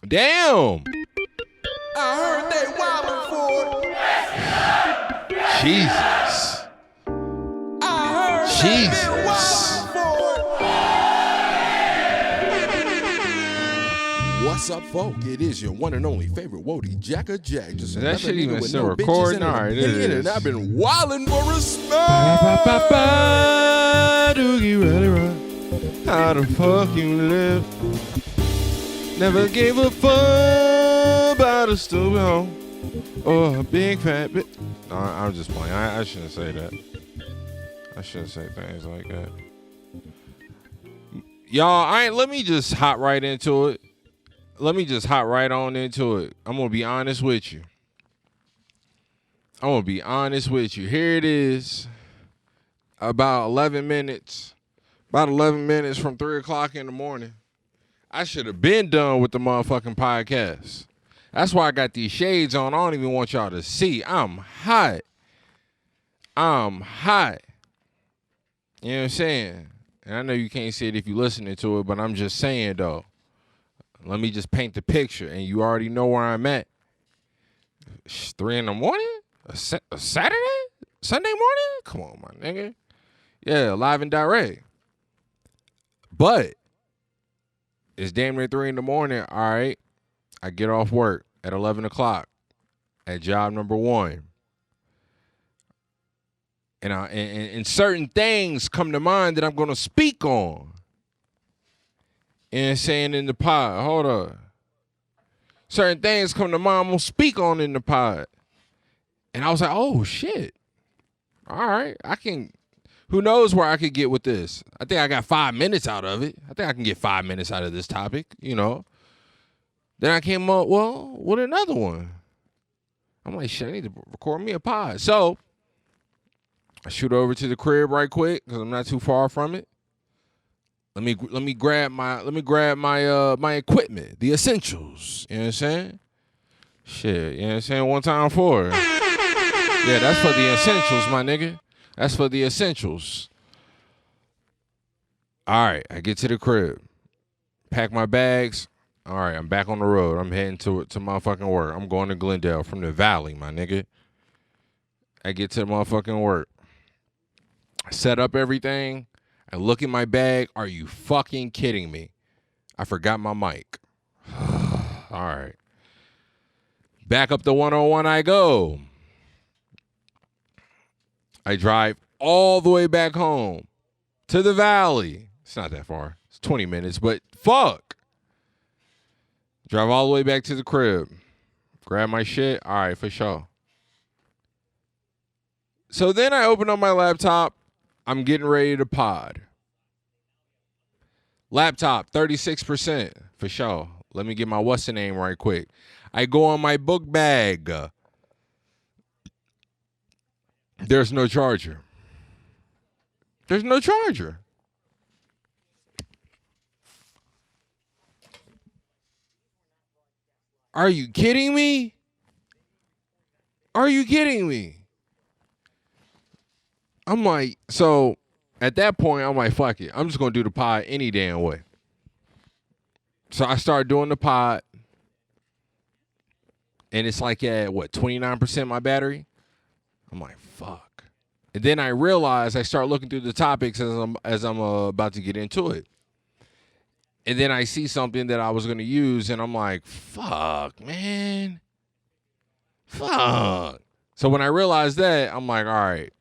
Damn. I heard they wildin' for it. Jesus. I heard Jesus. they been wildin' for it. What's up, folk? It is your one and only favorite Wody, Jacka Jack. Just Is that shit even with still no recording? bitches and All right, it opinion, is. and I've been wildin' for respect. Doogie really rock. How the fuck you live? Never gave a fuck about a stupid hoe or a big fat bitch. No, I'm just playing. I shouldn't say that. I shouldn't say things like that. Y'all, let me just hop right into it. Let me just hop right on into it. I'm going to be honest with you. Here it is. About 11 minutes. About 11 minutes from 3 o'clock in the morning. I should have been done with the motherfucking podcast. That's why I got these shades on. I don't even want y'all to see. I'm hot. You know what I'm saying? And I know you can't see it if you're listening to it, but I'm just saying, though. Let me just paint the picture, and you already know where I'm at. 3 in the morning? A Saturday? Sunday morning? Come on, my nigga. Yeah, live and direct. But it's damn near 3 in the morning. All right. I get off work at 11 o'clock at job number 1. And certain things come to mind that I'm going to speak on. And saying in the pod, hold up. Certain things come to mind I'm going to speak on in the pod. And I was like, oh, shit. All right. Who knows where I could get with this? I think I got 5 minutes out of it. I think I can get 5 minutes out of this topic, you know. Then I came up, with another one. I'm like, shit, I need to record me a pod. So I shoot over to the crib right quick because I'm not too far from it. Let me grab my my equipment, the essentials. You know what I'm saying? Shit, you know what I'm saying? One time for it. Yeah, that's for the essentials, my nigga. That's for the essentials. All right, I get to the crib, pack my bags. All right, I'm back on the road. I'm heading to motherfucking work. I'm going to Glendale from the Valley, my nigga. I get to the motherfucking work. I set up everything. I look in my bag. Are you fucking kidding me? I forgot my mic. All right. Back up the 101 I go. I drive all the way back home to the Valley. It's not that far. It's 20 minutes, but fuck. Drive all the way back to the crib. Grab my shit. All right, for sure. So then I open up my laptop. I'm getting ready to pod. Laptop, 36%. For sure. Let me get my what's the name right quick. I go on my book bag. There's no charger. There's no charger. Are you kidding me? Are you kidding me? I'm like, so at that point, I'm like, fuck it. I'm just going to do the pod any damn way. So I start doing the pod. And it's like at, 29% my battery? I'm like, fuck. And then I realize I start looking through the topics as I'm about to get into it. And then I see something that I was going to use, and I'm like, fuck, man. Fuck. So when I realized that, I'm like, all right,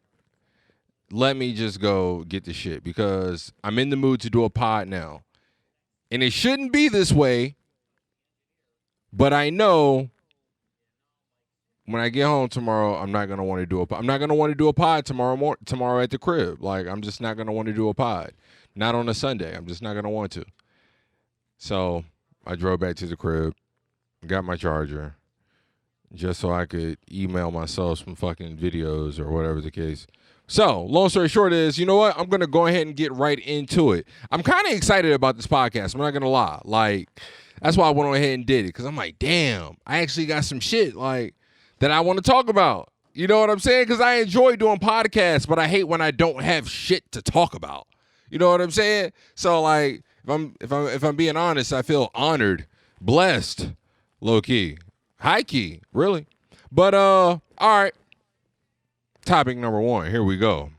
let me just go get the shit because I'm in the mood to do a pod now. And it shouldn't be this way, but I know when I get home tomorrow, I'm not gonna want to do a pod. I'm not gonna want to do a pod tomorrow at the crib. Like, I'm just not gonna want to do a pod. Not on a Sunday. I'm just not gonna want to. So I drove back to the crib, got my charger, just so I could email myself some fucking videos or whatever the case. So, long story short is, you know what? I'm going to go ahead and get right into it. I'm kind of excited about this podcast. I'm not going to lie. Like, that's why I went on ahead and did it. Because I'm like, damn, I actually got some shit, like, that I want to talk about. You know what I'm saying? Because I enjoy doing podcasts, but I hate when I don't have shit to talk about. You know what I'm saying? So, like, if I'm being honest, I feel honored Blessed, low key, high key, really. But all right. Topic number 1. Here we go.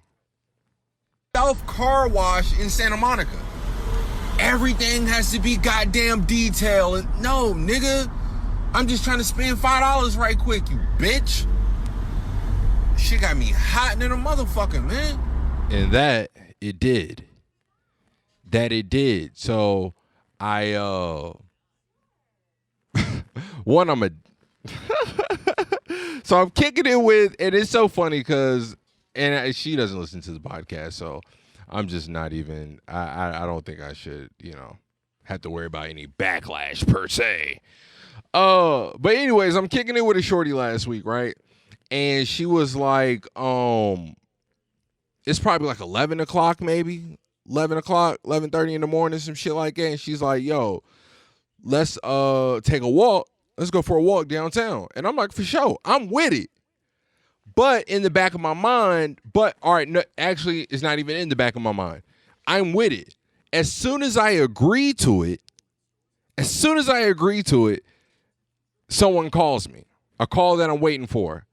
Self car wash in Santa Monica. Everything has to be goddamn detailed. No, nigga. I'm just trying to spend $5 right quick, you bitch. Shit got me hot in a motherfucker, man. And that it did. So I one I'm a so I'm kicking it with, and it's so funny because she doesn't listen to the podcast, so I'm just not even I don't think I should, have to worry about any backlash per se. But anyways, I'm kicking it with a shorty last week, right? And she was like, it's probably like 11 o'clock, maybe 11 o'clock, 11:30 in the morning, some shit like that. And she's like, yo, let's take a walk. Let's go for a walk downtown. And I'm like, for sure, I'm with it. But in the back of my mind, no, actually, it's not even in the back of my mind. I'm with it. As soon as I agree to it, someone calls me. A call that I'm waiting for.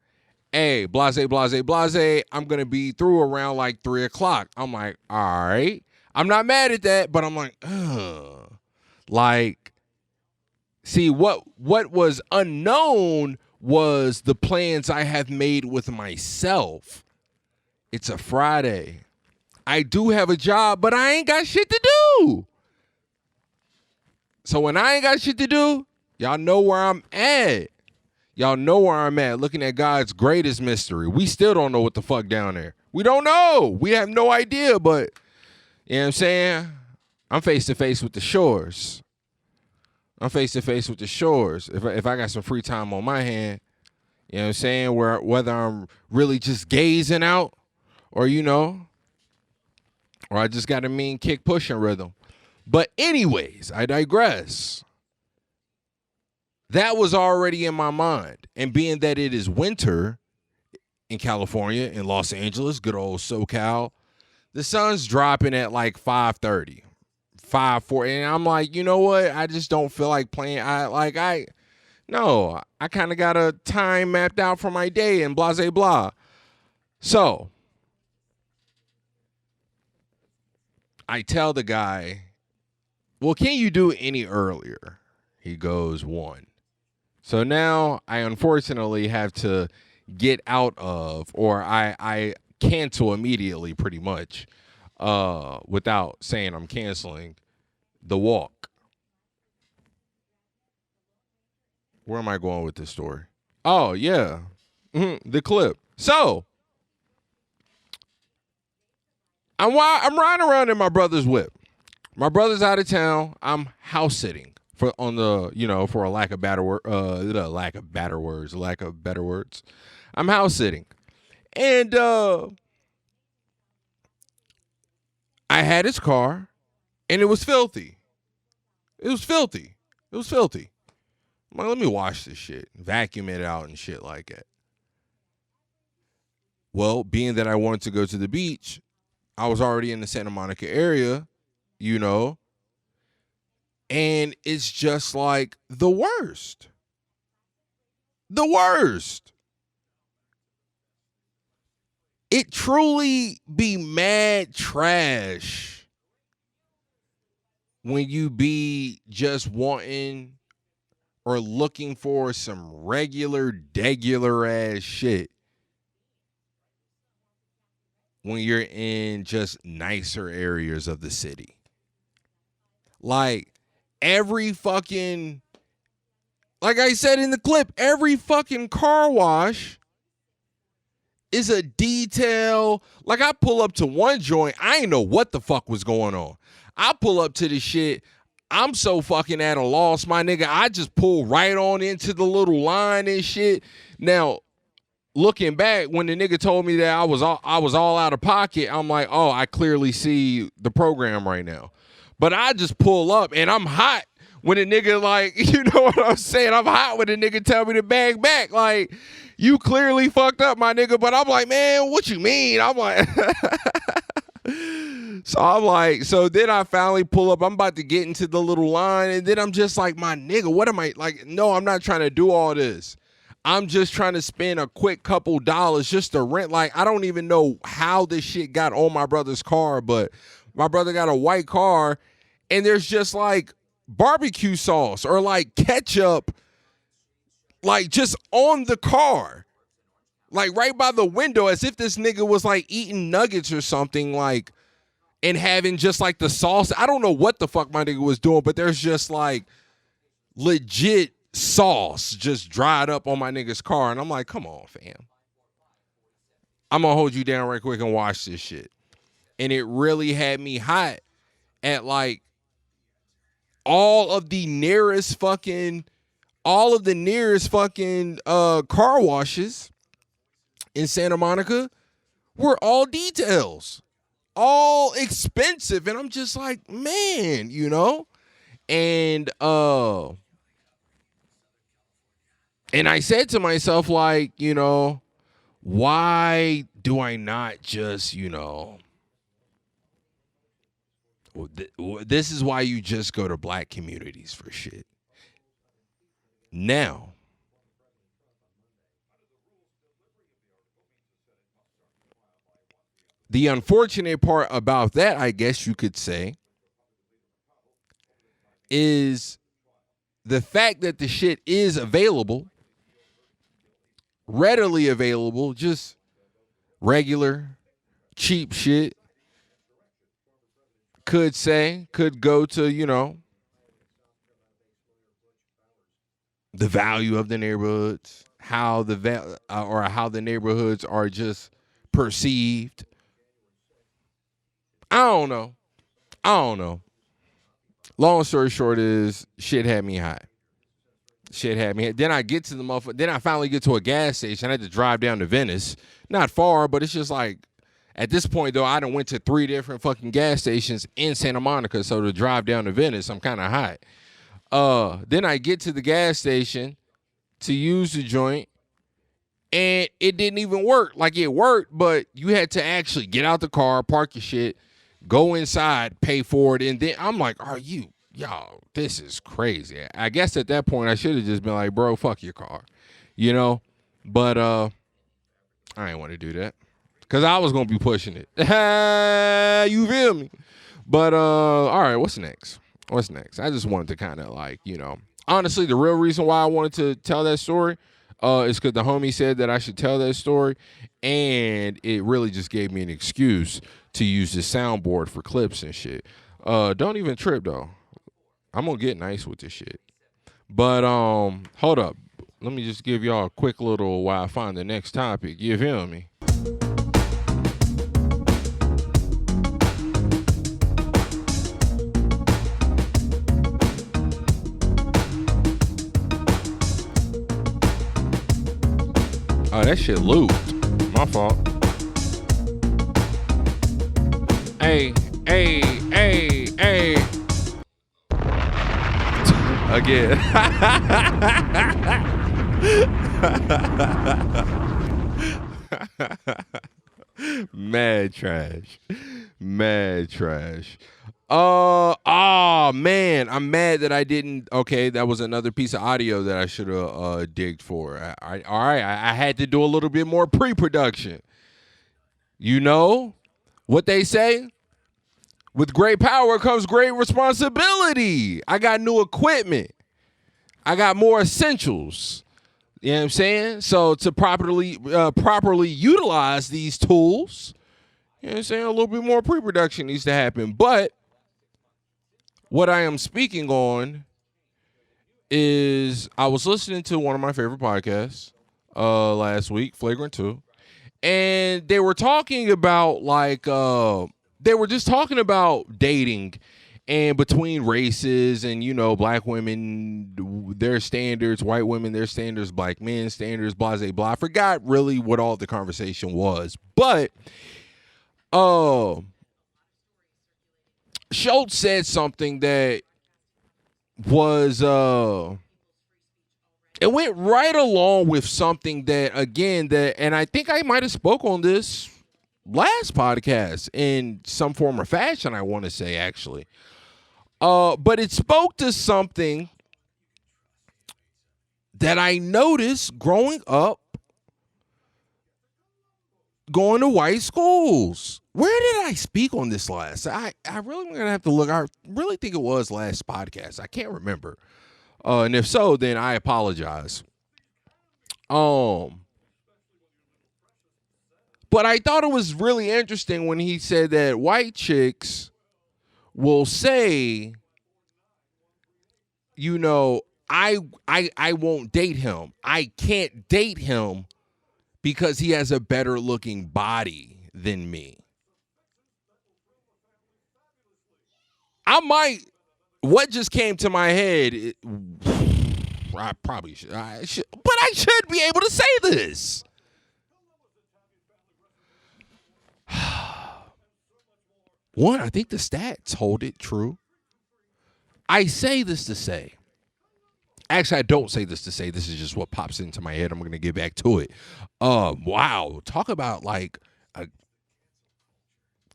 Hey, blase, I'm going to be through around like 3 o'clock. I'm like, all right. I'm not mad at that, but I'm like, ugh. Like, see, what was unknown was the plans I have made with myself. It's a Friday. I do have a job, but I ain't got shit to do. So when I ain't got shit to do, y'all know where I'm at. Looking at God's greatest mystery. We still don't know what the fuck down there. We don't know. We have no idea, but you know what I'm saying? I'm face to face with the shores. If I got some free time on my hand, you know what I'm saying? Whether I'm really just gazing out or, or I just got a mean kick pushing rhythm. But anyways, I digress. That was already in my mind. And being that it is winter in California, in Los Angeles, good old SoCal, the sun's dropping at like 5:30, 5:40. And I'm like, you know what? I just don't feel like playing. I kind of got a time mapped out for my day and blah, blah, blah. So I tell the guy, well, can you do it any earlier? He goes, 1. So now I unfortunately have to get out of, or I cancel immediately pretty much without saying I'm canceling the walk. Where am I going with this story? Oh, yeah. The clip. So I'm riding around in my brother's whip. My brother's out of town. I'm house sitting. For a lack of better words. I'm house sitting. And I had his car and it was filthy. I'm like, let me wash this shit, vacuum it out and shit like that. Well, being that I wanted to go to the beach, I was already in the Santa Monica area, and it's just like the worst. It truly be mad trash when you be just wanting or looking for some degular ass shit when you're in just nicer areas of the city. Like, every fucking, like I said in the clip, every fucking car wash is a detail. Like, I pull up to one joint, I ain't know what the fuck was going on. I pull up to the shit, I'm so fucking at a loss, my nigga. I just pull right on into the little line and shit. Now, looking back, when the nigga told me that I was all out of pocket, I'm like, oh, I clearly see the program right now. But I just pull up and I'm hot when a nigga, like, you know what I'm saying? I'm hot when a nigga tell me to bag back. Like, you clearly fucked up, my nigga. But I'm like, man, what you mean? I'm like, So I'm like, so then I finally pull up. I'm about to get into the little line, and then I'm just like, my nigga, what am I like? No, I'm not trying to do all this. I'm just trying to spend a quick couple dollars just to rent. Like, I don't even know how this shit got on my brother's car, but my brother got a white car, and there's just like barbecue sauce or like ketchup, like just on the car, like right by the window, as if this nigga was like eating nuggets or something, like, and having just like the sauce. I don't know what the fuck my nigga was doing, but there's just like legit sauce just dried up on my nigga's car. And I'm like, come on, fam. I'm going to hold you down right quick and watch this shit. And it really had me hot at like all of the nearest fucking car washes in Santa Monica were all details. All expensive, and I'm just like, man, you know, and I said to myself, like, you know, why do I not just, you know, this is why you just go to black communities for shit. Now, the unfortunate part about that, I guess you could say, is the fact that the shit is available, readily available, just regular, cheap shit, could go to, you know, the value of the neighborhoods, how how the neighborhoods are just perceived. I don't know. Long story short is shit had me hot. Then I get to the motherfucker. Then I finally get to a gas station. I had to drive down to Venice. Not far, but it's just like, at this point, though, I done went to 3 different fucking gas stations in Santa Monica. So to drive down to Venice, I'm kind of hot. Then I get to the gas station to use the joint, and it didn't even work. Like, it worked, but you had to actually get out the car, park your shit, go inside, pay for it, and then I'm like, y'all, this is crazy. I guess at that point I should have just been like, bro, fuck your car, you know? But I didn't want to do that because I was going to be pushing it. You feel me? But all right, what's next? I just wanted to kind of like, you know, honestly, the real reason why I wanted to tell that story is because the homie said that I should tell that story, and it really just gave me an excuse to use the soundboard for clips and shit. Don't even trip though. I'm gonna get nice with this shit. But hold up. Let me just give y'all a quick little while I find the next topic. You feel me? Oh, that shit looped. My fault. Hey. Again. Mad trash. Oh man, I'm mad that I didn't. Okay, that was another piece of audio that I should have digged for. All right, I had to do a little bit more pre-production. You know what they say? With great power comes great responsibility. I got new equipment. I got more essentials. You know what I'm saying? So to properly utilize these tools, you know what I'm saying, a little bit more pre-production needs to happen. But what I am speaking on is I was listening to one of my favorite podcasts last week, Flagrant 2, and they were talking about they were just talking about dating and between races and, you know, black women, their standards, white women, their standards, black men standards, blah, blah, blah. I forgot really what all the conversation was, but Schultz said something that was it went right along with something that, again, and I think I might have spoke on this last podcast in some form or fashion, I want to say, actually. But it spoke to something that I noticed growing up, going to white schools. Where did I speak on this last? I really am going to have to look. I really think it was last podcast. I can't remember. And if so, then I apologize. But I thought it was really interesting when he said that white chicks will say, you know, I won't date him. I can't date him because he has a better looking body than me. What just came to my head, I probably should, but I should be able to say this. One, I think the stats hold it true. I say this to say, actually, I don't say this to say, this is just what pops into my head. I'm going to get back to it. Wow. Talk about like a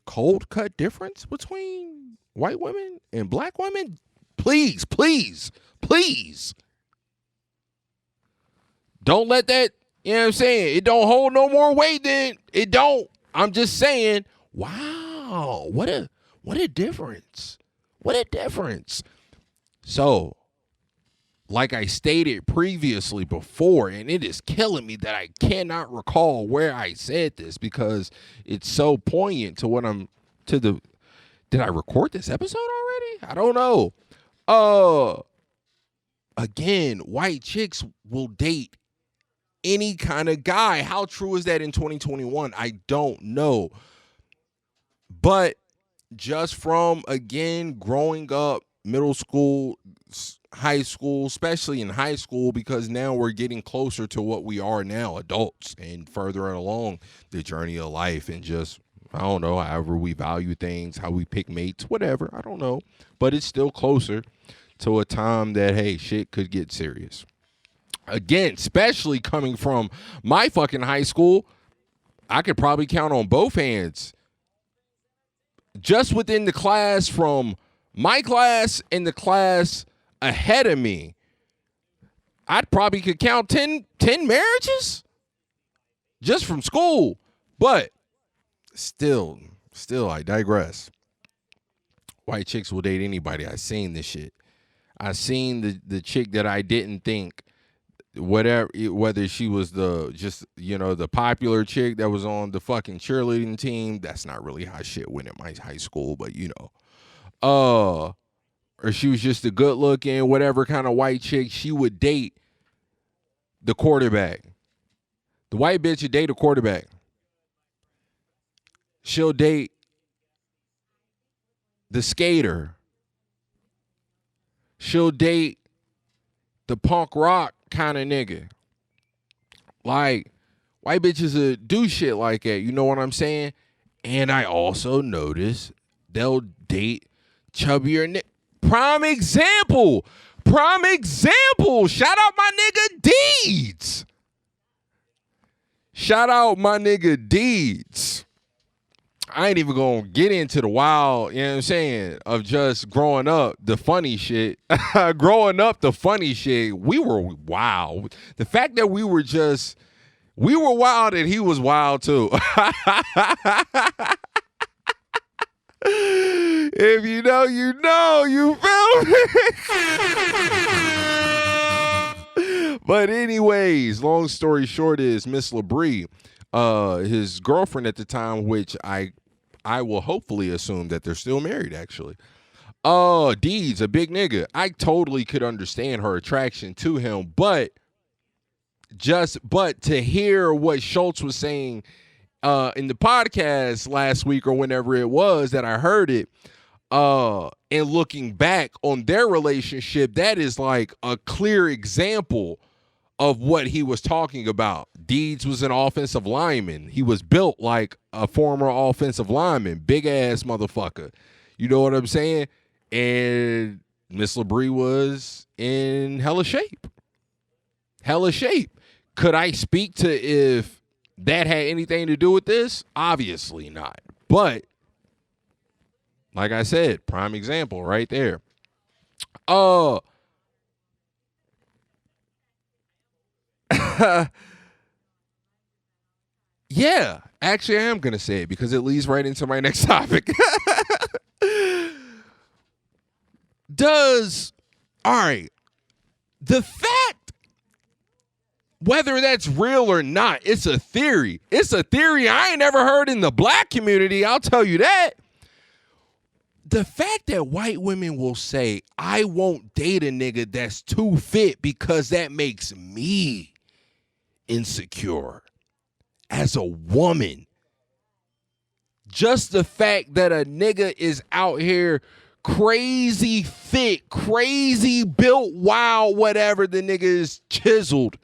cold cut difference between white women and black women. Please, please, please. Don't let that, you know what I'm saying? It don't hold no more weight than it don't. I'm just saying, wow, what a difference. What a difference. So, like I stated previously before, and it is killing me that I cannot recall where I said this because it's so poignant to what I'm to the. Did I record this episode already? I don't know. Again, white chicks will date any kind of guy. How true is that in 2021? I don't know. But just from, again, growing up, middle school, high school, especially in high school, because now we're getting closer to what we are now, adults, and further along the journey of life, and just, I don't know, however we value things, how we pick mates, whatever, I don't know. But it's still closer to a time that, hey, shit could get serious. Again, especially coming from my fucking high school, I could probably count on both hands. Just within the class from my class and the class ahead of me, I'd probably could count 10 marriages just from school. But still, I digress. White chicks will date anybody. I seen this shit. I seen the chick that I didn't think, whether she was the popular chick that was on the fucking cheerleading team. That's not really how shit went at my high school, but or she was just a good looking, whatever kind of white chick. She would date the quarterback. The white bitch would date a quarterback. She'll date the skater. She'll date the punk rock kind of nigga. Like, white bitches do shit like that. You know what I'm saying? And I also notice they'll date chubbier Prime example. Shout out my nigga Deeds. I ain't even gonna get into the wild, you know what I'm saying, of just growing up, the funny shit. We were wild. The fact that we were wild and he was wild too. If you know, you feel me? But anyways, long story short is Miss LaBrie, his girlfriend at the time, which I will hopefully assume that they're still married, actually. Deeds, a big nigga. I totally could understand her attraction to him, but to hear what Schultz was saying in the podcast last week or whenever it was that I heard it, and looking back on their relationship, that is like a clear example of what he was talking about. Deeds was an offensive lineman. He was built like a former offensive lineman, big ass motherfucker. You know what I'm saying? And Miss LaBrie was in hella shape. Could I speak to if that had anything to do with this? Obviously not. But like I said, prime example right there. Yeah, actually I am going to say it because it leads right into my next topic. All right, the fact, whether that's real or not, it's a theory. It's a theory I ain't never heard in the black community, I'll tell you that. The fact that white women will say, I won't date a nigga that's too fit because that makes me insecure as a woman. Just the fact that a nigga is out here crazy fit, crazy built, wild, whatever the nigga is chiseled.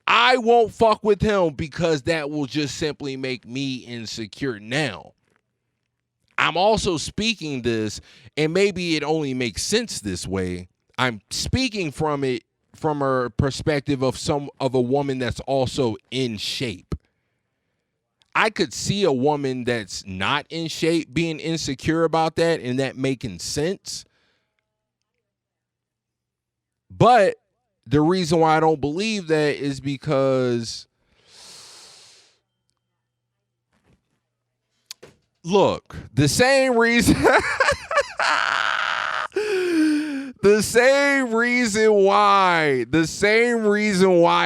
I won't fuck with him because that will just simply make me insecure. Now, I'm also speaking this, and maybe it only makes sense this way. I'm speaking from a perspective of a woman that's also in shape. I could see a woman that's not in shape being insecure about that and that making sense. But the reason why I don't believe that is because, look, the same reason why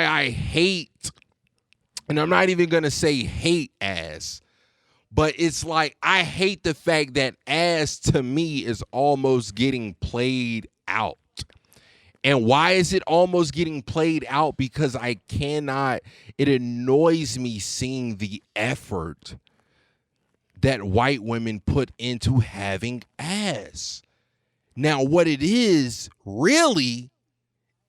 I hate, and I'm not even going to say hate ass, but it's like I hate the fact that ass to me is almost getting played out. And why is it almost getting played out? Because it annoys me seeing the effort that white women put into having ass. Now, what it is, really,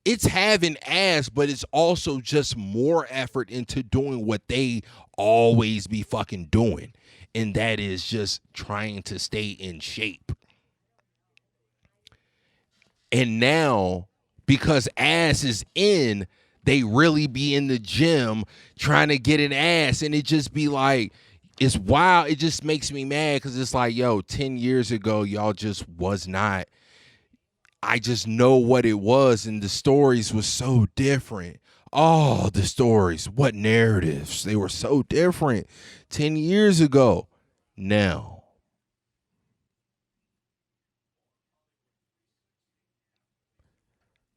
it's having ass, but it's also just more effort into doing what they always be fucking doing. And that is just trying to stay in shape. And now, because ass is in, they really be in the gym trying to get an ass. And it just be like, it's wild. It just makes me mad because it's like, yo, 10 years ago, y'all just was not. I just know what it was, and the stories was so different. Oh, the stories, what narratives. They were so different 10 years ago. Now,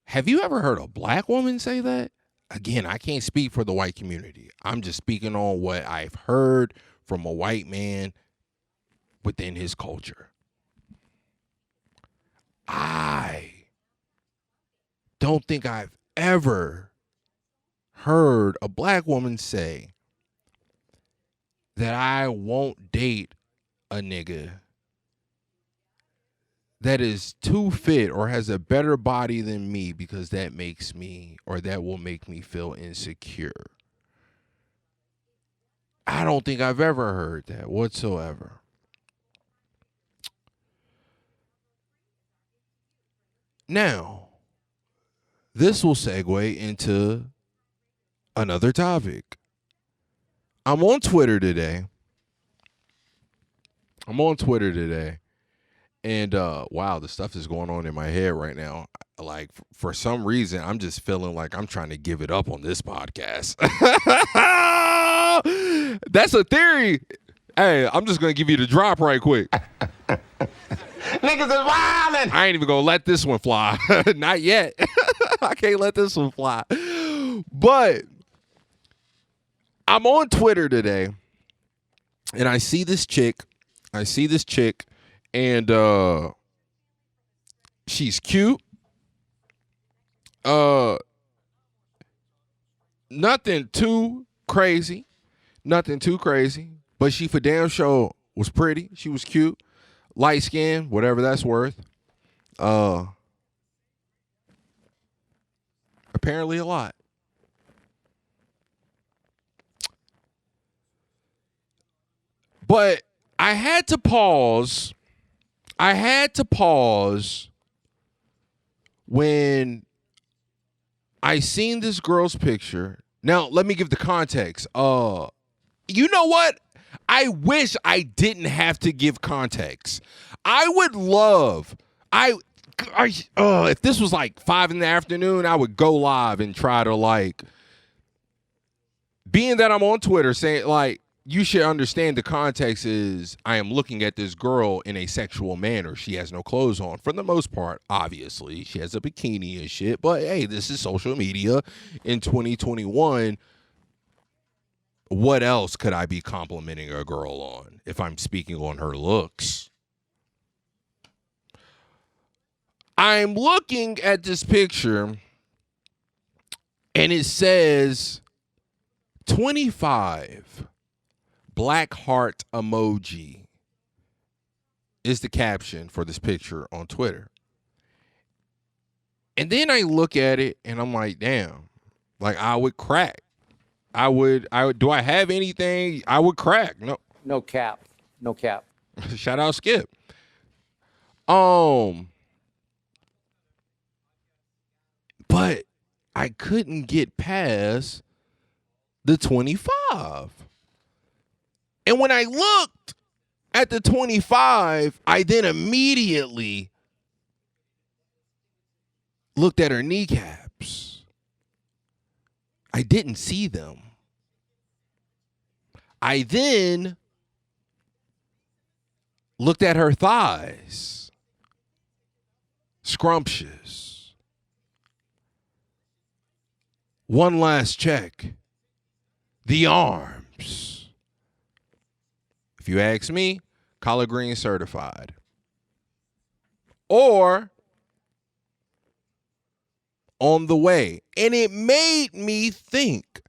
have you ever heard a black woman say that? Again, I can't speak for the white community. I'm just speaking on what I've heard from a white man within his culture. I don't think I've ever heard a black woman say that I won't date a nigga that is too fit or has a better body than me because that makes me, or that will make me feel insecure. I don't think I've ever heard that whatsoever. Now, this will segue into another topic. I'm on Twitter today. And wow, the stuff is going on in my head right now. Like, for some reason, I'm just feeling like I'm trying to give it up on this podcast. That's a theory. Hey, I'm just going to give you the drop right quick. Niggas is wildin'. I ain't even going to let this one fly. Not yet. I can't let this one fly. But I'm on Twitter today, and I see this chick, and she's cute. Nothing too crazy, but she for damn sure was pretty. She was cute, light skin, whatever that's worth. Apparently a lot. But I had to pause when I seen this girl's picture Now, let me give the context. You know what? I wish I didn't have to give context. I would love, if this was like 5 PM, I would go live and try to like, being that I'm on Twitter saying like, you should understand the context is I am looking at this girl in a sexual manner. She has no clothes on for the most part, obviously. She has a bikini and shit, but hey, this is social media in 2021. What else could I be complimenting a girl on if I'm speaking on her looks? I'm looking at this picture and it says 25 black heart emoji is the caption for this picture on Twitter. And then I look at it and I'm like, damn, like I would crack. I would, do I have anything? I would crack. No cap. Shout out Skip. But I couldn't get past the 25. And when I looked at the 25, I then immediately looked at her kneecaps. I didn't see them. I then looked at her thighs. Scrumptious. One last check. The arms. If you ask me, collard green certified. Or on the way. And it made me think,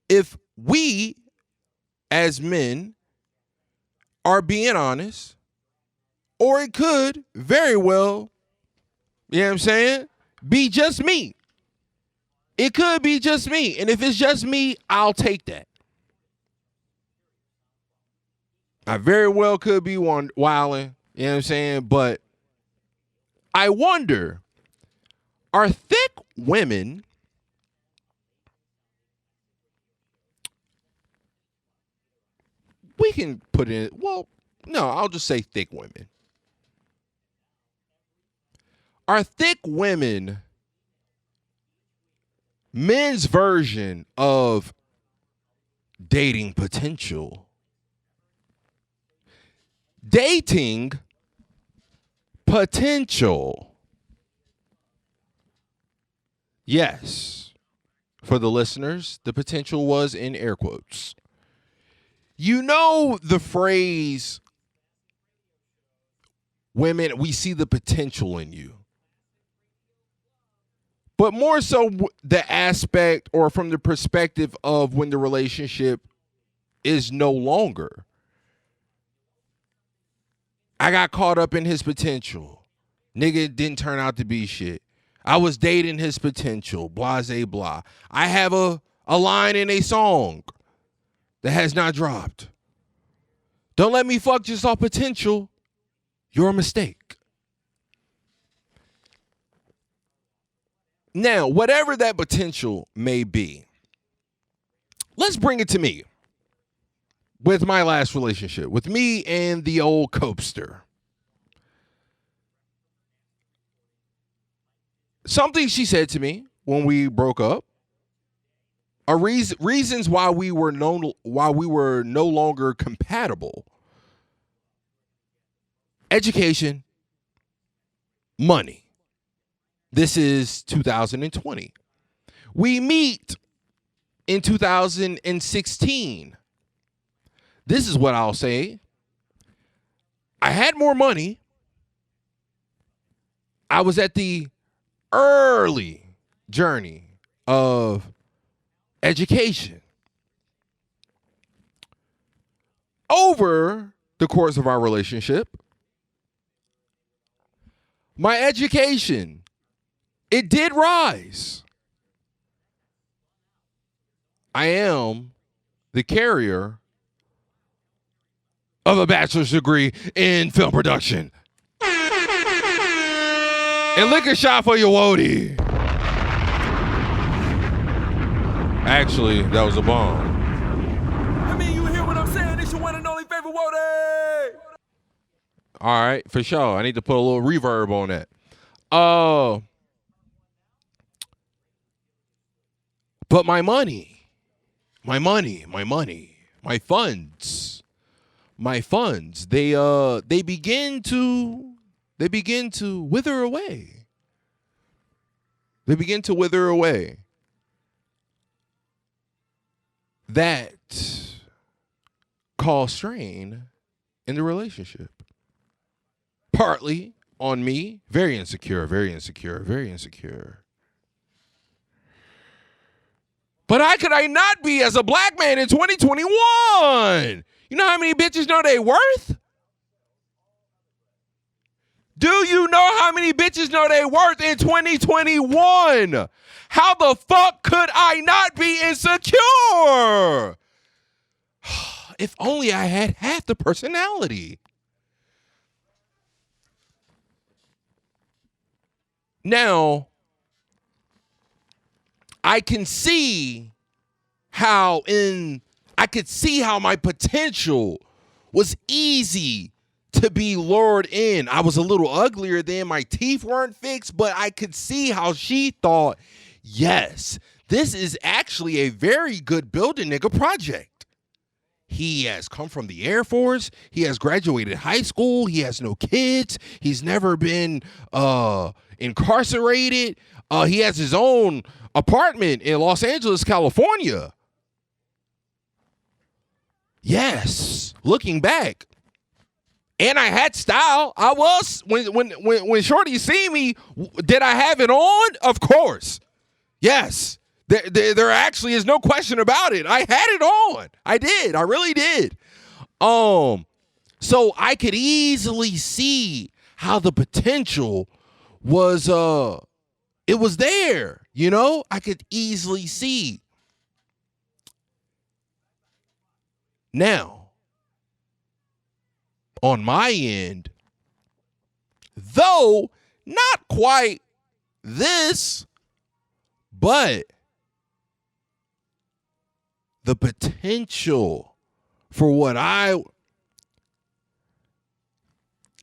if we as men are being honest, or it could very well, you know what I'm saying, be just me. It could be just me. And if it's just me, I'll take that. I very well could be Wylin, you know what I'm saying? But I wonder, are thick women we can put in, well, no, I'll just say thick women. Are thick women men's version of dating potential? Dating potential. Yes. For the listeners, the potential was in air quotes. You know the phrase, women, we see the potential in you. But more so the aspect or from the perspective of when the relationship is no longer. I got caught up in his potential. Nigga didn't turn out to be shit. I was dating his potential. Blase blah. I have a line in a song that has not dropped. Don't let me fuck just off potential. You're a mistake. Now, whatever that potential may be, let's bring it to me. With my last relationship, with me and the old copester. Something she said to me when we broke up are reasons why we were no longer compatible. Education, money. This is 2020. We meet in 2016. This is what I'll say. I had more money. I was at the early journey of education. Over the course of our relationship, my education, it did rise. I am the carrier of a bachelor's degree in film production. And lick a shot for your Wody. Actually, that was a bomb. I mean, you hear what I'm saying? It's your one and only favorite Wody. All right, for sure. I need to put a little reverb on that. But my money, my funds, they begin to wither away. They begin to wither away. That cause strain in the relationship. Partly on me, very insecure. But how could I not be as a black man in 2021? You know how many bitches know they worth? Do you know how many bitches know they worth in 2021? How the fuck could I not be insecure? If only I had half the personality. Now, I could see how my potential was easy to be lured in. I was a little uglier then. My teeth weren't fixed, but I could see how she thought, yes, this is actually a very good building nigga project. He has come from the Air Force. He has graduated high school. He has no kids. He's never been incarcerated. He has his own apartment in Los Angeles, California. Yes, looking back. And I had style. I was, when Shorty see me, did I have it on? Of course. Yes. There actually is no question about it. I had it on. I did. I really did. So I could easily see how the potential was, it was there, you know? I could easily see. Now, on my end, though not quite this, but the potential for what I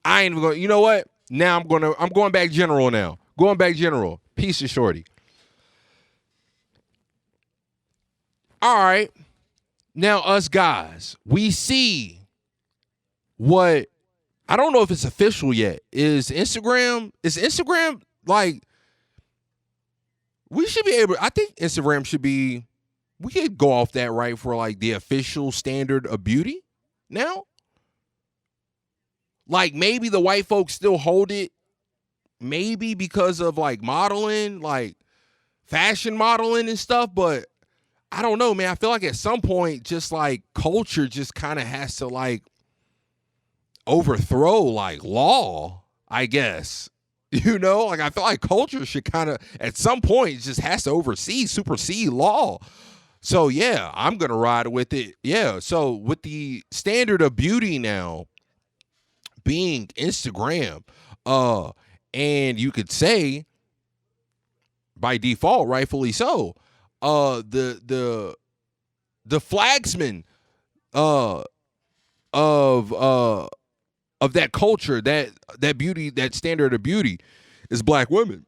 ain't even going, you know what? Now I'm going back general now. Going back general. Piece of Shorty. All right. Now us guys, we see what, I don't know if it's official yet. Is Instagram like, we should be able, I think Instagram should be, we could go off that, right, for like the official standard of beauty now. Like maybe the white folks still hold it, maybe because of like modeling, like fashion modeling and stuff, but I don't know, man. I feel like at some point, just like culture just kind of has to like overthrow like law, I guess. You know, like I feel like culture should kind of at some point just has to supersede law. So yeah, I'm gonna ride with it. Yeah. So with the standard of beauty now being Instagram, and you could say by default, rightfully so, the flagsman of that culture, that beauty, that standard of beauty is black women.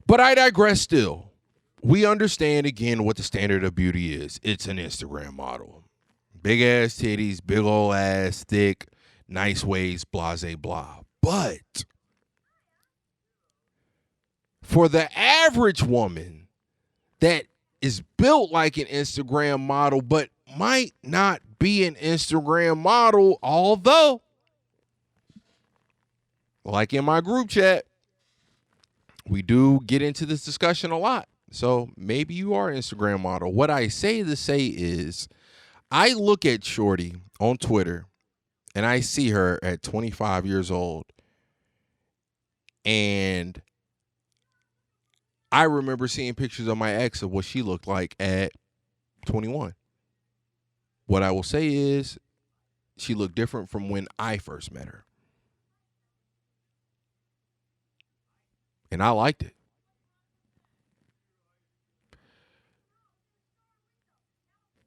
But I digress still. We understand again what the standard of beauty is. It's an Instagram model. Big ass titties, big old ass, thick, nice waist, blase blah. But for the average woman that is built like an Instagram model, but might not be an Instagram model, although, like in my group chat, we do get into this discussion a lot. So maybe you are an Instagram model. What I say is, I look at Shorty on Twitter and I see her at 25 years old. And I remember seeing pictures of my ex of what she looked like at 21. What I will say is she looked different from when I first met her. And I liked it.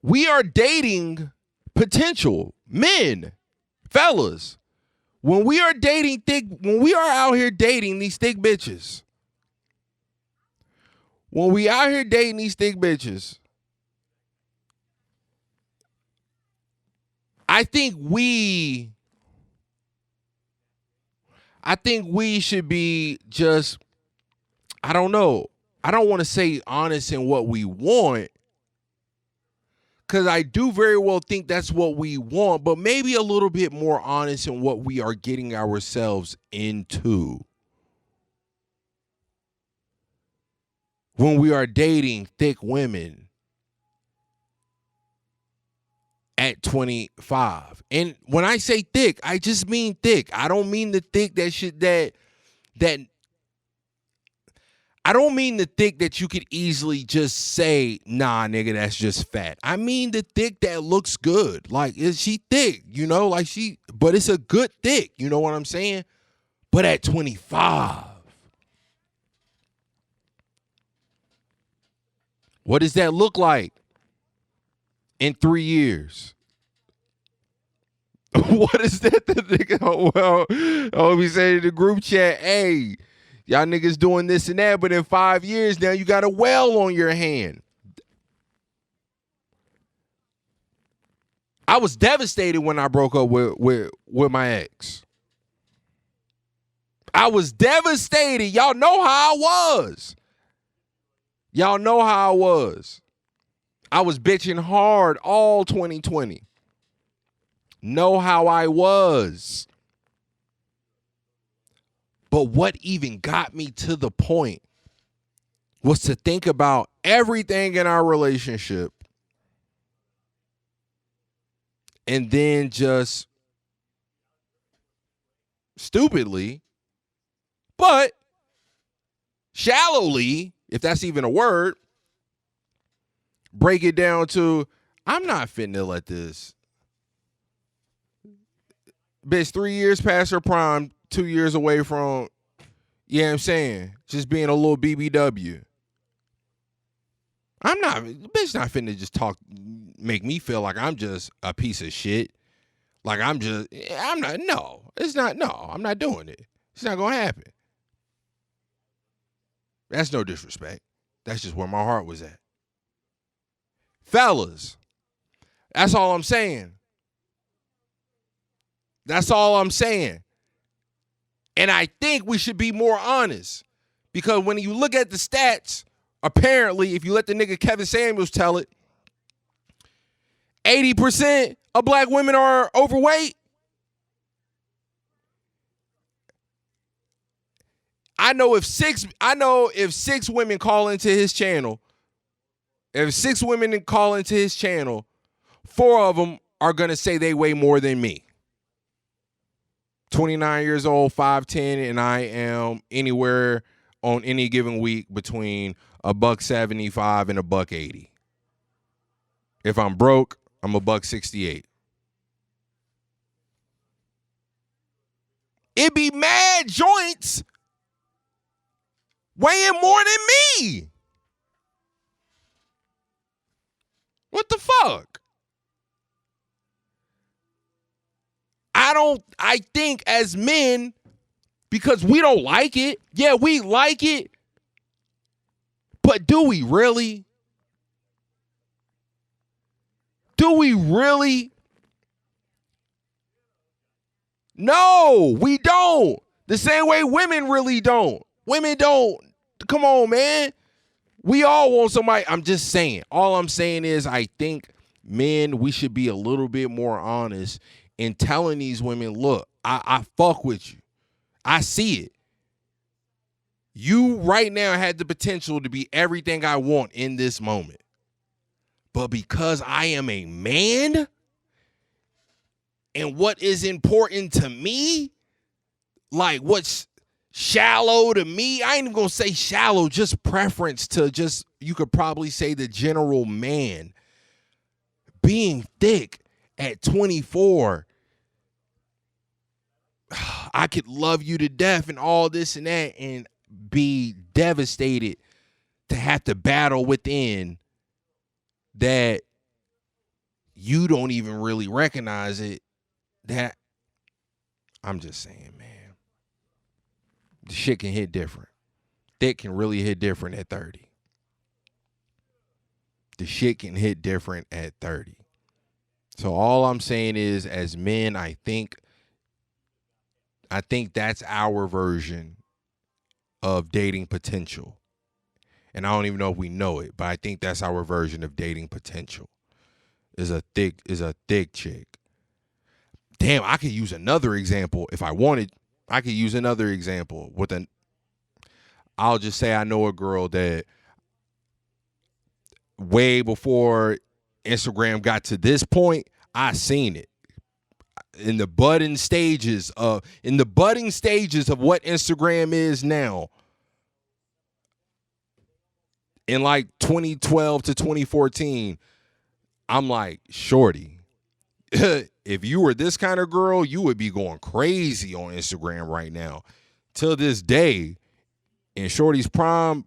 we are dating potential men, fellas. When we are out here dating these thick bitches, I think we should be just, I don't know. I don't want to say honest in what we want, because I do very well think that's what we want, but maybe a little bit more honest in what we are getting ourselves into when we are dating thick women at 25. And when I say thick, I just mean thick. I don't mean the thick that I don't mean the thick that you could easily just say, nah, nigga, that's just fat. I mean the thick that looks good. Like, is she thick? You know, like but it's a good thick. You know what I'm saying? But at 25, what does that look like in 3 years? What is that? The nigga, we say in the group chat, hey, y'all niggas doing this and that, but in 5 years now you got a well on your hand. I was devastated when I broke up with my ex. I was devastated. Y'all know how I was. I was bitching hard all 2020. Know how I was. But what even got me to the point was to think about everything in our relationship and then just stupidly, but shallowly, if that's even a word, break it down to, I'm not finna let this bitch 3 years past her prime, 2 years away from, you know what I'm saying, just being a little BBW. Bitch not finna just make me feel like I'm just a piece of shit. Like I'm not doing it. It's not gonna happen. That's no disrespect. That's just where my heart was at. Fellas, that's all I'm saying. And I think we should be more honest, because when you look at the stats, apparently, if you let the nigga Kevin Samuels tell it, 80% of black women are overweight. I know if six women call into his channel, four of them are going to say they weigh more than me. 29 years old, 5'10", and I am anywhere on any given week between $175 and $180. If I'm broke, I'm $168. It be mad joints weighing more than me. What the fuck? I think as men, because we don't like it. Yeah, we like it. But do we really? Do we really? No, we don't. The same way women really don't. Women don't. Come on, man. We all want somebody. I'm just saying. All I'm saying is I think men, we should be a little bit more honest in telling these women, look, I fuck with you. I see it. You right now had the potential to be everything I want in this moment. But because I am a man and what is important to me, like what's shallow to me, I ain't even gonna say shallow, just preference to just, you could probably say the general man. Being thick at 24, I could love you to death and all this and that and be devastated to have to battle within that you don't even really recognize it. That I'm just saying, man, the shit can hit different. Thick can really hit different at 30. The shit can hit different at 30. So all I'm saying is, as men, I think that's our version of dating potential. And I don't even know if we know it, but I think that's our version of dating potential. Is a thick chick. Damn, I could use another example if I wanted. I could use another example with I'll just say I know a girl that way before Instagram got to this point, I seen it. In the budding stages of what Instagram is now. In like 2012 to 2014, I'm like, shorty, if you were this kind of girl, you would be going crazy on Instagram right now. Till this day, in shorty's prime,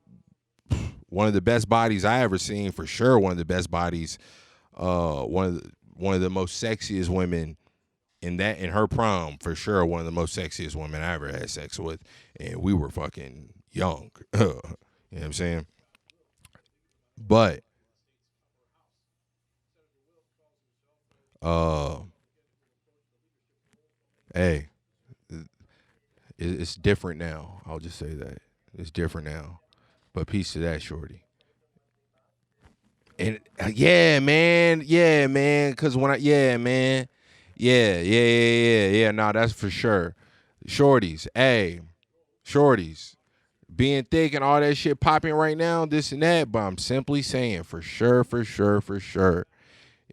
one of the best bodies I ever seen, for sure. One of the best bodies, one of the most sexiest women in her prom, for sure. One of the most sexiest women I ever had sex with, and we were fucking young. You know what I'm saying? But hey, it's different now. I'll just say that. It's different now. But peace to that, shorty. And yeah, man. Cause nah, that's for sure. Shorties, being thick and all that shit popping right now, this and that. But I'm simply saying, for sure.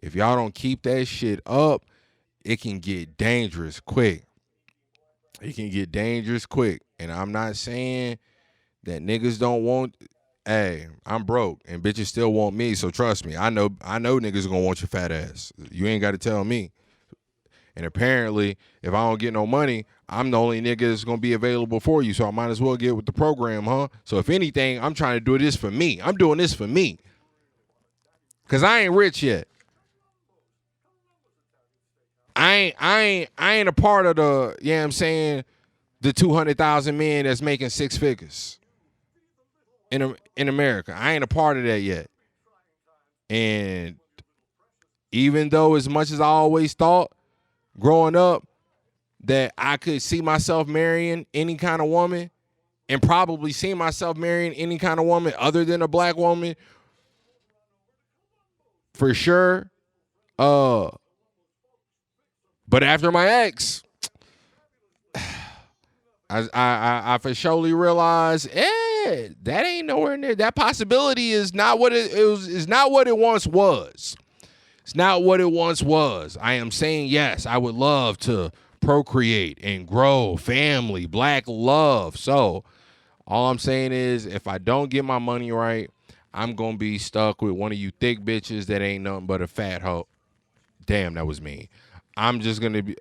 If y'all don't keep that shit up, it can get dangerous quick. And I'm not saying that niggas don't want. Hey, I'm broke and bitches still want me, so trust me. I know niggas are gonna want your fat ass. You ain't gotta tell me. And apparently, if I don't get no money, I'm the only nigga that's gonna be available for you. So I might as well get with the program, huh? So if anything, I'm trying to do this for me. I'm doing this for me. Cause I ain't rich yet. I ain't a part of the, you know what I'm saying, the 200,000 men that's making six figures in America. I ain't a part of that yet. And even though, as much as I always thought growing up that I could see myself marrying any kind of woman, and probably see myself marrying any kind of woman other than a black woman, for sure. But after my ex, I for surely realized, that ain't nowhere near. That possibility is not what it was. Is not what it once was. It's not what it once was. I am saying, yes, I would love to procreate and grow family, black love. So all I'm saying is, if I don't get my money right, I'm gonna be stuck with one of you thick bitches that ain't nothing but a fat hoe. Damn, that was mean. I'm just going to be,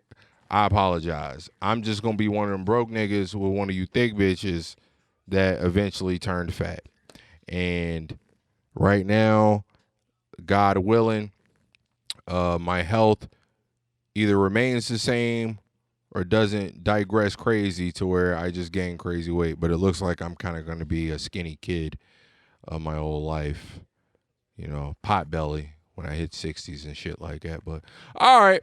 I apologize. I'm just going to be one of them broke niggas with one of you thick bitches that eventually turned fat. And right now, God willing, my health either remains the same or doesn't digress crazy to where I just gain crazy weight. But it looks like I'm kind of going to be a skinny kid my whole life. You know, pot belly when I hit 60s and shit like that. But all right.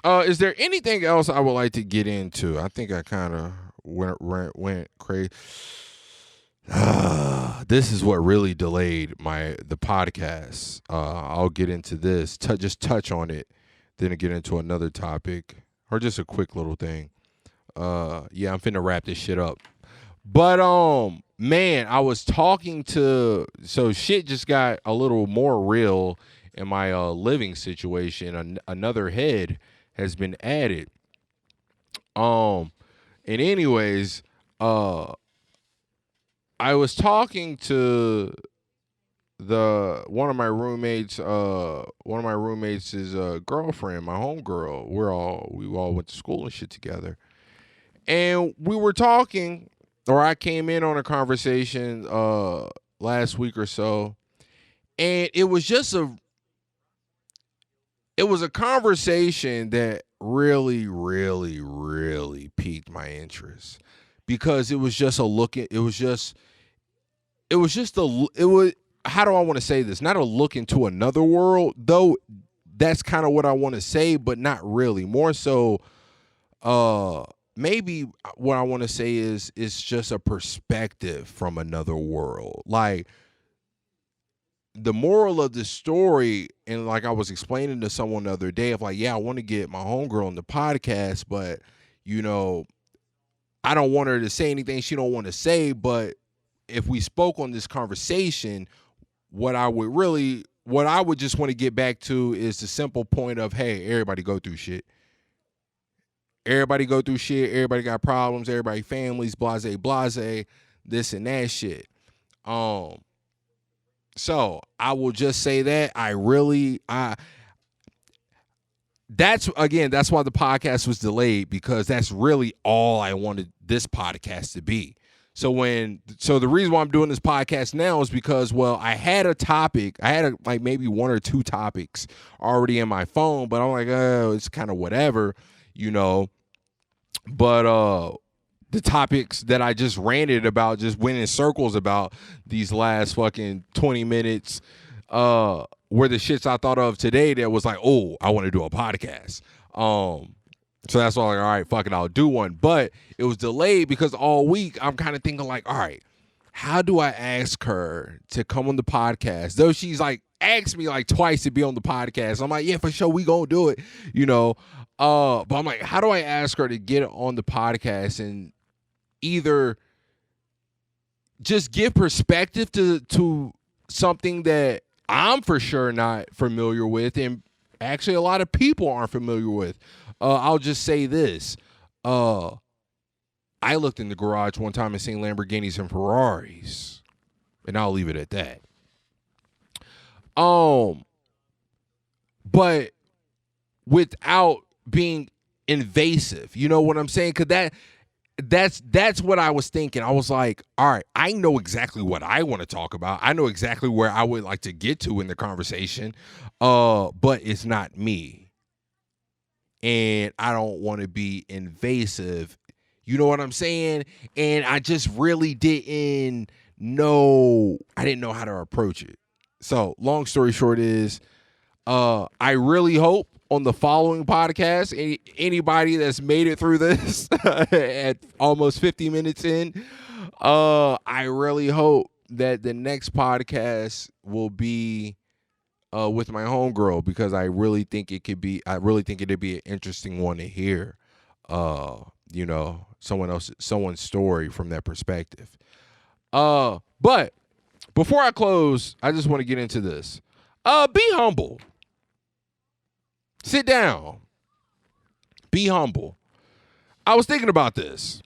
Is there anything else I would like to get into? I think I kind of went crazy. This is what really delayed the podcast. I'll get into this. Just touch on it, then get into another topic or just a quick little thing. Yeah, I'm finna wrap this shit up. But man, I was talking to, so shit just got a little more real in my living situation. Another head has been added. And anyways, I was talking to one of my roommates' girlfriend, my homegirl. We all went to school and shit together. And we were talking, or I came in on a conversation last week or so, and it was just it was a conversation that really, really, really piqued my interest because it was just a look at, it was how do I want to say this? Not a look into another world, though that's kind of what I want to say, but not really. More so, maybe what I want to say is it's just a perspective from another world. Like, the moral of the story, and like I was explaining to someone the other day, of like, yeah, I want to get my homegirl on the podcast, but you know, I don't want her to say anything she don't want to say. But if we spoke on this conversation, what I would just want to get back to is the simple point of, hey, everybody go through shit. Everybody go through shit. Everybody got problems. Everybody families, blase, blase, this and that shit. So I will just say that that's why the podcast was delayed, because that's really all I wanted this podcast to be. So the reason why I'm doing this podcast now is because, well, I had a topic. I had like maybe one or two topics already in my phone, but I'm like, oh, it's kind of whatever, you know. But the topics that I just ranted about, just went in circles about these last fucking 20 minutes, were the shits I thought of today that was like, oh, I want to do a podcast. So that's all, like, all right, fuck it, I'll do one. But it was delayed because all week I'm kind of thinking like, all right, how do I ask her to come on the podcast? Though she's like asked me like twice to be on the podcast. I'm like, yeah, for sure, we gonna do it, you know. But I'm like, how do I ask her to get on the podcast and either just give perspective to something that I'm for sure not familiar with, and actually a lot of people aren't familiar with. I'll just say this. I looked in the garage one time and seen Lamborghinis and Ferraris, and I'll leave it at that. But without being invasive, you know what I'm saying? Because that's what I was thinking. I was like, all right, I know exactly what I want to talk about. I know exactly where I would like to get to in the conversation, but it's not me. And I don't want to be invasive. You know what I'm saying? And I just really didn't know how to approach it. So long story short is, I really hope on the following podcast, anybody that's made it through this at almost 50 minutes in, I really hope that the next podcast will be with my homegirl, because I really think it'd be an interesting one to hear, you know, someone's story from that perspective. But before I close, I just want to get into this. Be humble. Sit down. Be humble. I was thinking about this.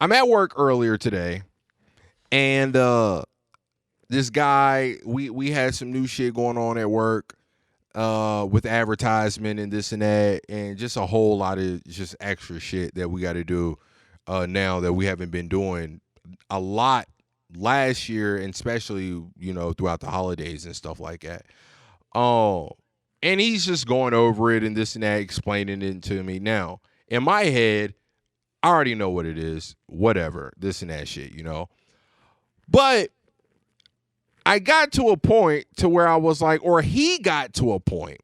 I'm at work earlier today, and this guy, we had some new shit going on at work, with advertisement and this and that, and just a whole lot of just extra shit that we got to do now that we haven't been doing a lot last year, and especially, you know, throughout the holidays and stuff like that. And he's just going over it and this and that, explaining it to me. Now, in my head, I already know what it is. Whatever, this and that shit, you know. But I got to a point to where I was like, or he got to a point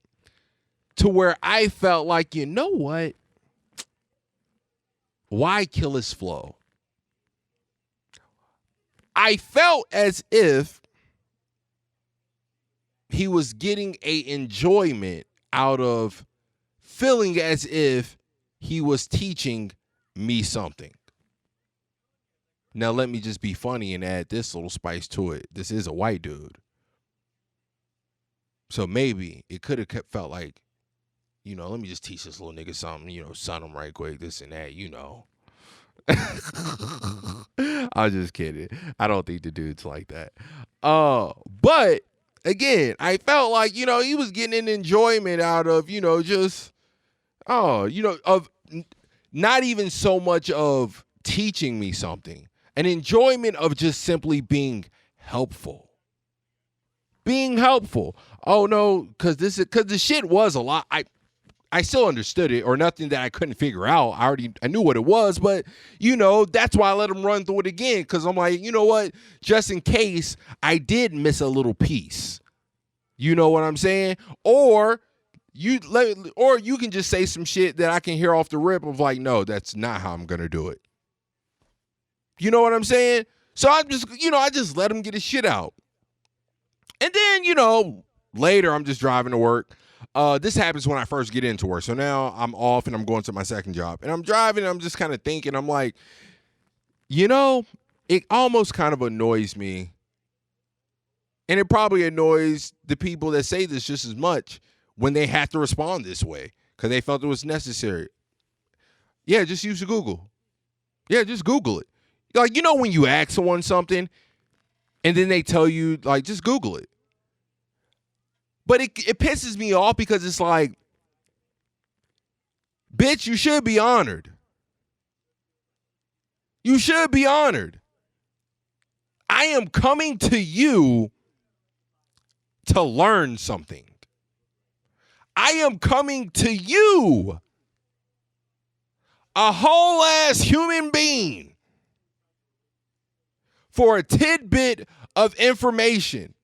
to where I felt like, you know what? Why kill his flow? I felt as if he was getting a enjoyment out of feeling as if he was teaching me something. Now, let me just be funny and add this little spice to it. This is a white dude. So maybe it could have felt like, you know, let me just teach this little nigga something, you know, son him right quick, this and that, you know. I'm just kidding. I don't think the dude's like that. But again, I felt like, you know, he was getting an enjoyment out of, you know, just, you know, of not even so much of teaching me something, an enjoyment of just simply being helpful. being helpful. Oh no, because the shit was a lot. I still understood it, or nothing that I couldn't figure out. I knew what it was, but that's why I let them run through it again, because I'm like, you know what? Just in case I did miss a little piece. You know what I'm saying? Or you can just say some shit that I can hear off the rip of like, no, that's not how I'm gonna do it. You know what I'm saying? So I just let him get his shit out. And then, later I'm just driving to work. This happens when I first get into work. So now I'm off and I'm going to my second job. And I'm driving and I'm just kind of thinking, I'm like, it almost kind of annoys me. And it probably annoys the people that say this just as much when they have to respond this way because they felt it was necessary. Yeah, just use Google. Yeah, just Google it. Like, when you ask someone something and then they tell you, like, just Google it. But it pisses me off because it's like, bitch, you should be honored. You should be honored. I am coming to you to learn something. I am coming to you, a whole ass human being, for a tidbit of information,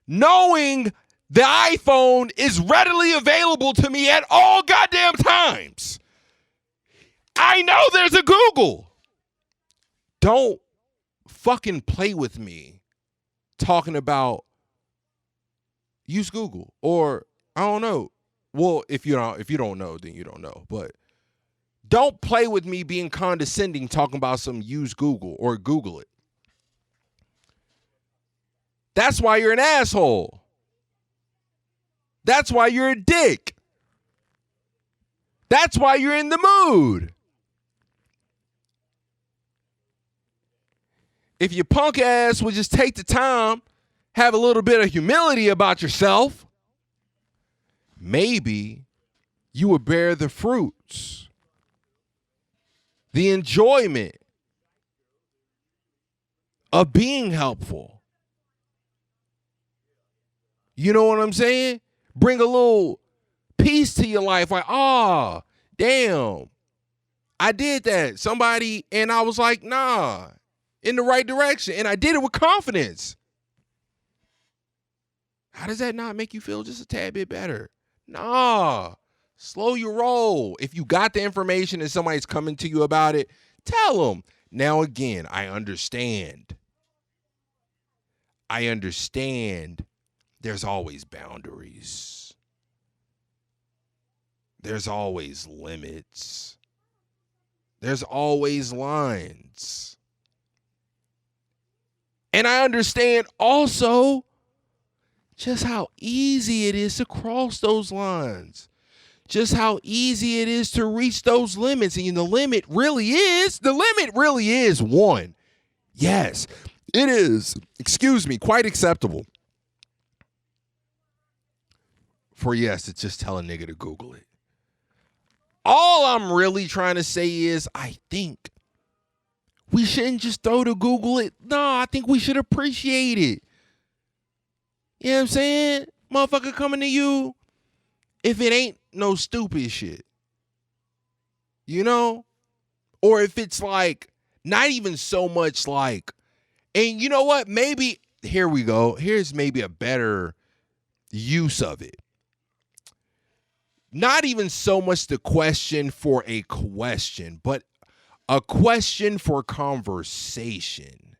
knowing the iPhone is readily available to me at all goddamn times. I know there's a Google. Don't fucking play with me talking about use Google, or I don't know. Well, if you don't know, then you don't know. But don't play with me being condescending talking about some use Google or Google it. That's why you're an asshole. That's why you're a dick. That's why you're in the mood. If your punk ass would just take the time, have a little bit of humility about yourself, maybe you would bear the fruits, the enjoyment of being helpful. You know what I'm saying? Bring a little peace to your life. Like, oh, damn, I did that. Somebody, and I was like, nah, in the right direction. And I did it with confidence. How does that not make you feel just a tad bit better? Nah, slow your roll. If you got the information and somebody's coming to you about it, tell them. Now, again, I understand. There's always boundaries. There's always limits. There's always lines. And I understand also just how easy it is to cross those lines. Just how easy it is to reach those limits. And the limit really is one. Yes, it is, quite acceptable for to just tell a nigga to Google it. All I'm really trying to say is I think we shouldn't just throw to Google it. No, I think we should appreciate it. You know what I'm saying? Motherfucker coming to you if it ain't no stupid shit. Or if it's like not even so much like, and you know what? Maybe, here we go. Here's maybe a better use of it. Not even so much the question for a question, but a question for conversation.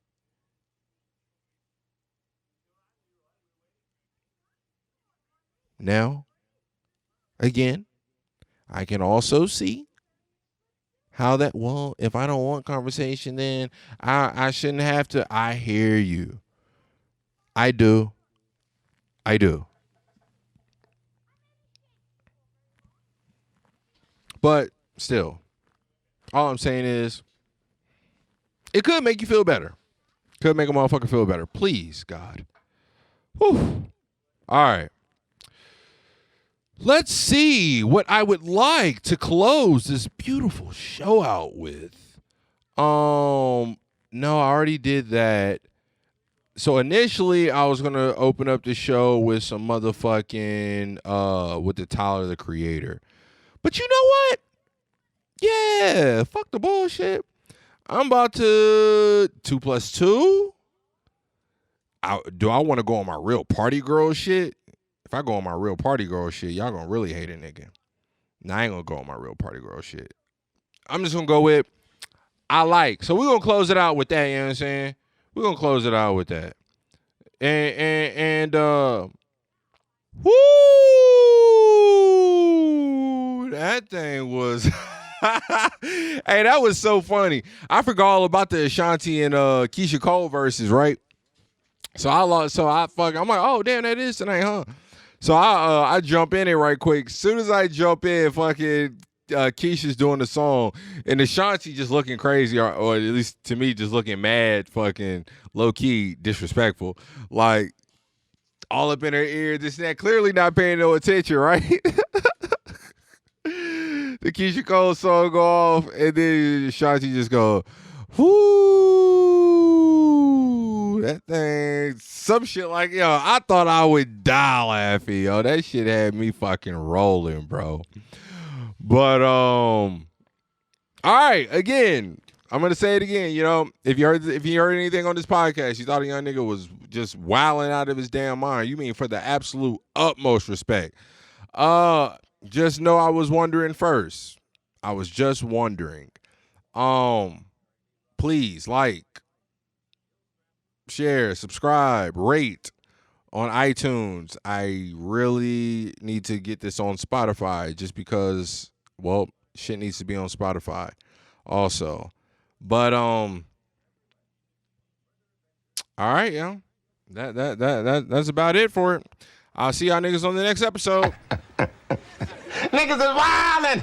Now, again, I can also see how that, well, if I don't want conversation, then I shouldn't have to. I hear you. I do. But still, all I'm saying is it could make you feel better. Could make a motherfucker feel better. Please, God. Whew. All right. Let's see what I would like to close this beautiful show out with. No, I already did that. So initially, I was gonna open up the show with some motherfucking with the Tyler the Creator, but you know what? Yeah, fuck the bullshit. I'm about to 2+2. Do I want to go on my real party girl shit? If I go on my real party girl shit, y'all gonna really hate a nigga. Nah, I ain't gonna go on my real party girl shit. I'm just gonna go with I like. So we're gonna close it out with that, you know what I'm saying? We're gonna close it out with that. And whoo, that thing was hey, that was so funny. I forgot all about the Ashanti and Keisha Cole verses, right? I'm like, oh damn, that is tonight, huh? So I jump in it right quick. As soon as I jump in, fucking Keisha's doing the song, and Ashanti just looking crazy, or at least to me, just looking mad, fucking low key disrespectful, like all up in her ear, this and that. Clearly not paying no attention, right? The Keisha Cole song go off, and then Ashanti just go, whoo, that thing, some shit like, yo, I thought I would die laughing, yo. That shit had me fucking rolling, bro. But all right, again, I'm gonna say it again. You know, if you heard anything on this podcast, you thought a young nigga was just wilding out of his damn mind, you mean for the absolute utmost respect. Just know I was wondering first. I was just wondering. Please like, share, subscribe, rate on iTunes. I really need to get this on Spotify just because, well, shit needs to be on Spotify also. But all right, yo. That's about it for it. I'll see y'all niggas on the next episode. Niggas is wildin'.